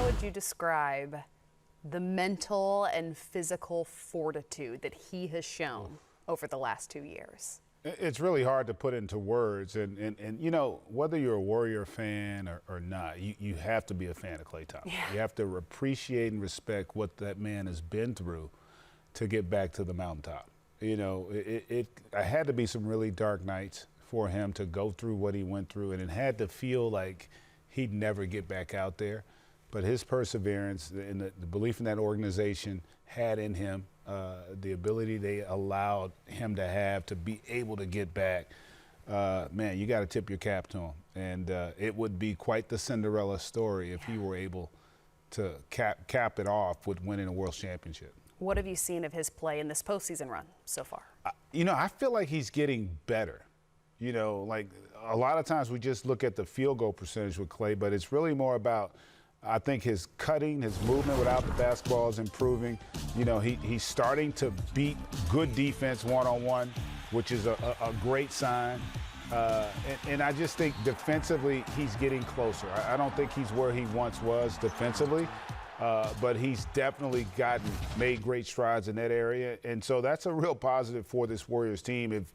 would you describe the mental and physical fortitude that he has shown over the last 2 years? It's really hard to put into words. And you know, whether you're a Warrior fan or not, you have to be a fan of Klay Thompson. Yeah. You have to appreciate and respect what that man has been through to get back to the mountaintop. You know, it had to be some really dark nights for him to go through what he went through, and it had to feel like he'd never get back out there. But his perseverance and the belief in that organization had in him, the ability they allowed him to have to be able to get back, man, you got to tip your cap to him. And it would be quite the Cinderella story if he were able to cap it off with winning a World Championship. What have you seen of his play in this postseason run so far? You know, I feel like he's getting better. You know, like a lot of times we just look at the field goal percentage with Klay, but it's really more about, I think, his cutting, his movement without the basketball is improving. You know, he's starting to beat good defense one-on-one, which is a great sign. And I just think defensively he's getting closer. I don't think he's where he once was defensively, but he's definitely made great strides in that area. And so that's a real positive for this Warriors team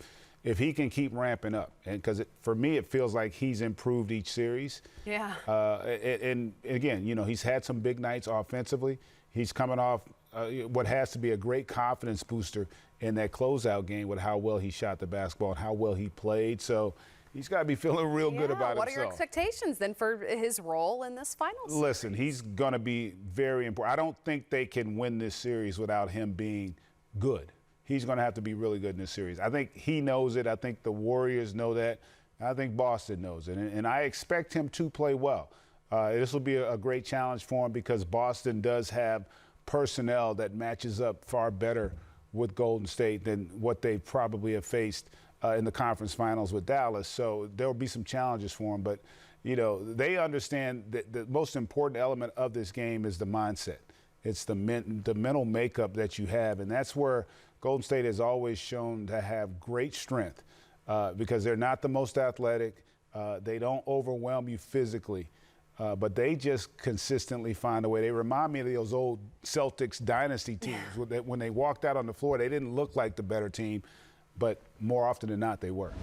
if he can keep ramping up. And because for me, it feels like he's improved each series. Yeah. And again, you know, he's had some big nights offensively. He's coming off what has to be a great confidence booster in that closeout game with how well he shot the basketball and how well he played. So he's got to be feeling real good about what himself. What are your expectations then for his role in this finals? Listen, he's going to be very important. I don't think they can win this series without him being good. He's going to have to be really good in this series. I think he knows it. I think the Warriors know that. I think Boston knows it. And I expect him to play well. This will be a great challenge for him because Boston does have personnel that matches up far better with Golden State than what they probably have faced in the conference finals with Dallas. So there will be some challenges for him. But, you know, they understand that the most important element of this game is the mindset. It's the mental makeup that you have. And that's where Golden State has always shown to have great strength because they're not the most athletic. They don't overwhelm you physically, but they just consistently find a way. They remind me of those old Celtics dynasty teams. When they walked out on the floor, they didn't look like the better team, but more often than not, they were.